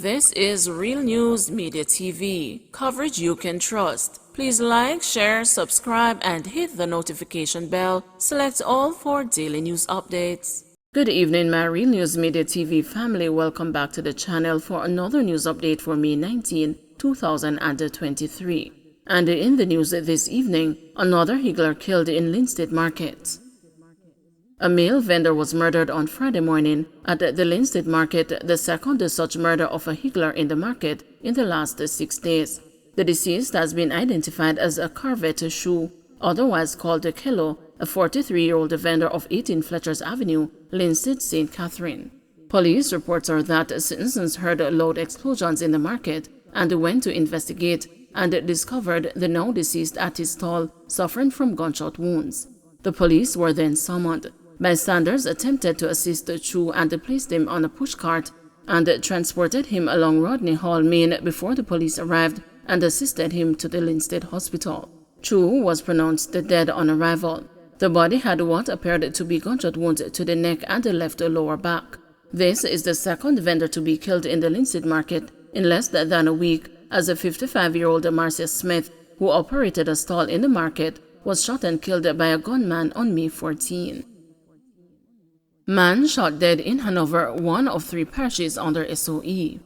This is Real News Media TV, coverage you can trust. Please like, share, subscribe, and hit the notification bell. Select all for daily news updates. Good evening, my Real News Media TV family. Welcome back to the channel for another news update for May 19, 2023. And in the news this evening, another higgler killed in Linstead Market. A male vendor was murdered on Friday morning at the Linstead Market, the second such murder of a higgler in the market in the last 6 days. The deceased has been identified as a Carvet Shoe, otherwise called Kello, a 43-year-old vendor of 18 Fletcher's Avenue, Linstead, St. Catherine. Police reports are that citizens heard loud explosions in the market and went to investigate and discovered the now deceased at his stall suffering from gunshot wounds. The police were then summoned. Bystanders attempted to assist Chu and placed him on a pushcart and transported him along Rodney Hall Main before the police arrived and assisted him to the Linstead Hospital. Chu was pronounced dead on arrival. The body had what appeared to be gunshot wounds to the neck and the left lower back. This is the second vendor to be killed in the Linstead Market in less than a week, as a 55-year-old Marcia Smith, who operated a stall in the market, was shot and killed by a gunman on May 14. Man shot dead in Hanover, one of 3 parishes under SOE.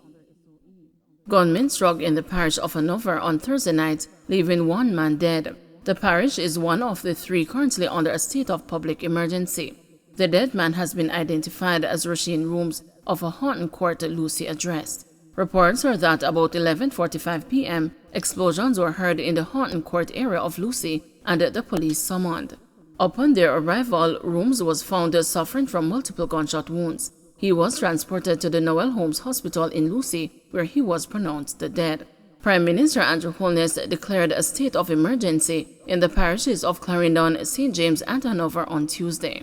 Gunmen struck in the parish of Hanover on Thursday night, leaving 1 man dead. The parish is one of the 3 currently under a state of public emergency. The dead man has been identified as Rasheen Rooms of a Horton Court, Lucy address. Reports are that about 11:45 p.m., explosions were heard in the Horton Court area of Lucy and the police summoned. Upon their arrival, Rooms was found suffering from multiple gunshot wounds. He was transported to the Noel Holmes Hospital in Lucy, where he was pronounced dead. Prime Minister Andrew Holness declared a state of emergency in the parishes of Clarendon, St. James, and Hanover on Tuesday.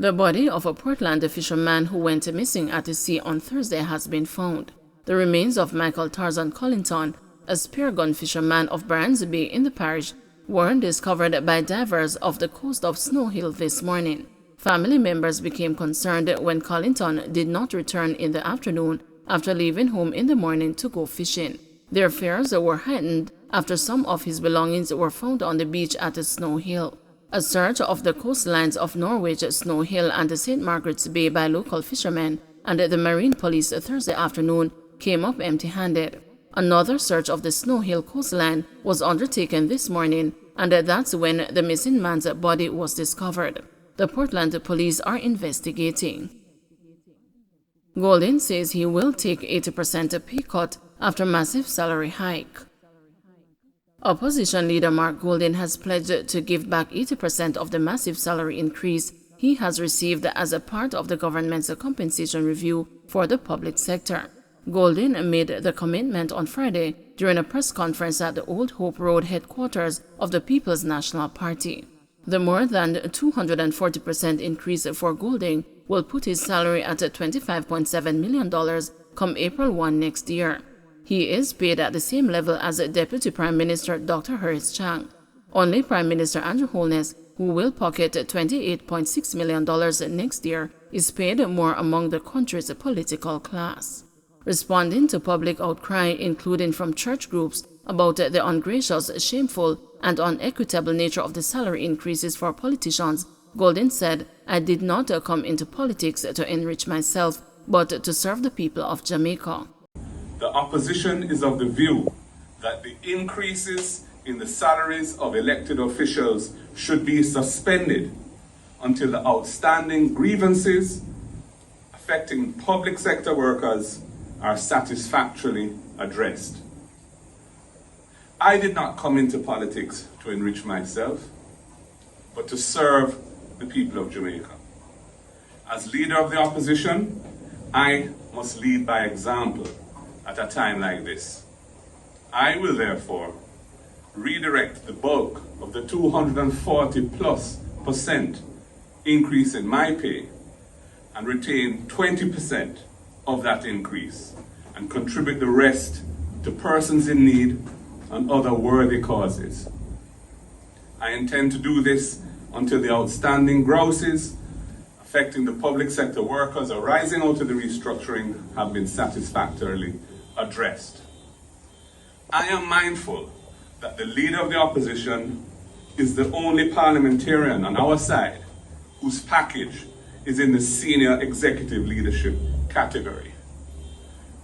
The body of a Portland fisherman who went missing at the sea on Thursday has been found. The remains of Michael Tarzan Collington, a speargun fisherman of Barnes Bay in the parish, were discovered by divers off the coast of Snow Hill this morning. Family members became concerned when Collington did not return in the afternoon after leaving home in the morning to go fishing. Their fears were heightened after some of his belongings were found on the beach at Snow Hill. A search of the coastlines of Norwich, Snow Hill, and St. Margaret's Bay by local fishermen and the Marine Police Thursday afternoon came up empty-handed. Another search of the Snow Hill coastline was undertaken this morning, and that's when the missing man's body was discovered. The Portland police are investigating. Golden says he will take 80% pay cut after massive salary hike. Opposition leader Mark Golden has pledged to give back 80% of the massive salary increase he has received as a part of the government's compensation review for the public sector. Golden made the commitment on Friday during a press conference at the Old Hope Road headquarters of the People's National Party. The more than 240% increase for Golden will put his salary at $25.7 million come April 1 next year. He is paid at the same level as Deputy Prime Minister Dr. Horace Chang. Only Prime Minister Andrew Holness, who will pocket $28.6 million next year, is paid more among the country's political class. Responding to public outcry, including from church groups, about the ungracious, shameful, and unequitable nature of the salary increases for politicians, Golden said, "I did not come into politics to enrich myself, but to serve the people of Jamaica." The opposition is of the view that the increases in the salaries of elected officials should be suspended until the outstanding grievances affecting public sector workers are satisfactorily addressed. I did not come into politics to enrich myself, but to serve the people of Jamaica. As leader of the opposition, I must lead by example at a time like this. I will therefore redirect the bulk of the 240+% increase in my pay and retain 20% of that increase and contribute the rest to persons in need and other worthy causes. I intend to do this until the outstanding grouses affecting the public sector workers arising out of the restructuring have been satisfactorily addressed. I am mindful that the leader of the opposition is the only parliamentarian on our side whose package is in the senior executive leadership category.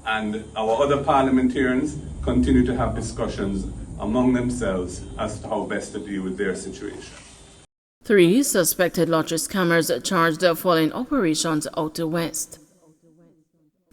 And our other parliamentarians continue to have discussions among themselves as to how best to deal with their situation. 3 suspected lottery scammers charged following operations out west.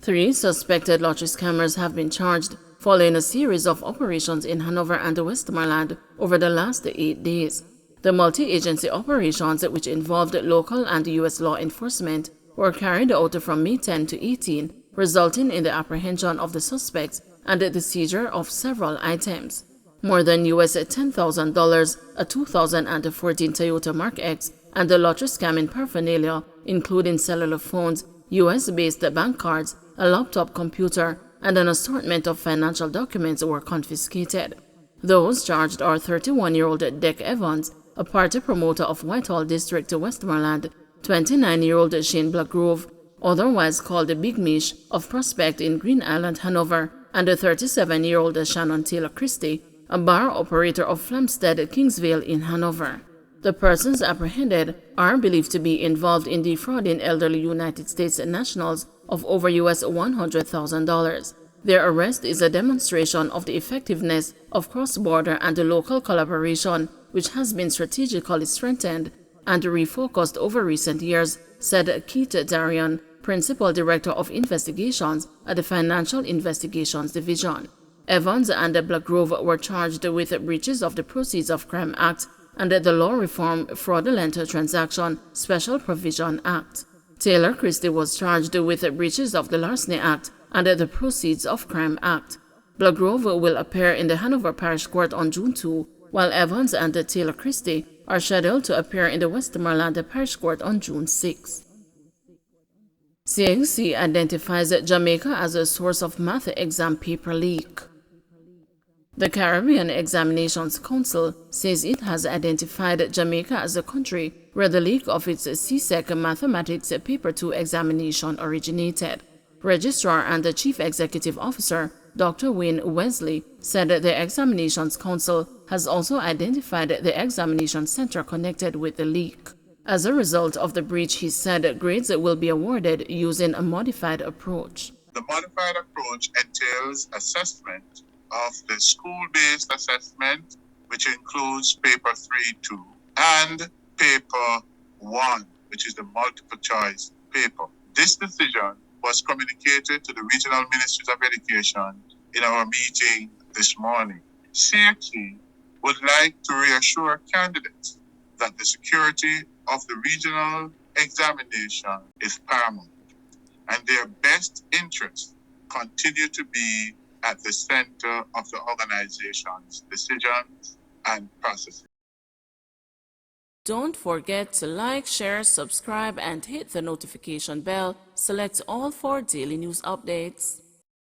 3 suspected lottery scammers have been charged following a series of operations in Hanover and Westmoreland over the last 8 days. The multi-agency operations, which involved local and U.S. law enforcement, were carried out from May 10 to 18, resulting in the apprehension of the suspects and the seizure of several items. More than US $10,000, a 2014 Toyota Mark X, and the lottery scamming paraphernalia, including cellular phones, US-based bank cards, a laptop computer, and an assortment of financial documents were confiscated. Those charged are 31-year-old Dick Evans, a party promoter of Whitehall District, Westmoreland, 29-year-old Shane Blackgrove, otherwise called the Big Mish, of Prospect in Green Island, Hanover, and a 37-year-old Shannon Taylor Christie, a bar operator of Flamstead, Kingsvale in Hanover. The persons apprehended are believed to be involved in defrauding elderly United States nationals of over US $100,000. Their arrest is a demonstration of the effectiveness of cross-border and local collaboration, which has been strategically strengthened and refocused over recent years, said Keith Darian, Principal Director of Investigations at the Financial Investigations Division. Evans and Blackgrove were charged with breaches of the Proceeds of Crime Act and the Law Reform Fraudulent Transaction Special Provision Act. Taylor Christie was charged with breaches of the Larceny Act and the Proceeds of Crime Act. Blackgrove will appear in the Hanover Parish Court on June 2, while Evans and Taylor Christie are scheduled to appear in the Westmoreland Parish Court on June 6. CXC identifies Jamaica as a source of math exam paper leak. The Caribbean Examinations Council says it has identified Jamaica as a country where the leak of its CSEC Mathematics Paper 2 examination originated. Registrar and the Chief Executive Officer, Dr. Wayne Wesley, said the Examinations Council has also identified the examination center connected with the leak. As a result of the breach, he said grades will be awarded using a modified approach. The modified approach entails assessment of the school-based assessment, which includes paper 3-2, and paper 1, which is the multiple choice paper. This decision was communicated to the Regional Ministries of Education in our meeting this morning. CXC would like to reassure candidates that the security of the regional examination is paramount, and their best interests continue to be at the center of the organization's decisions and processes. Don't forget to like, share, subscribe, and hit the notification bell. Select all for daily news updates.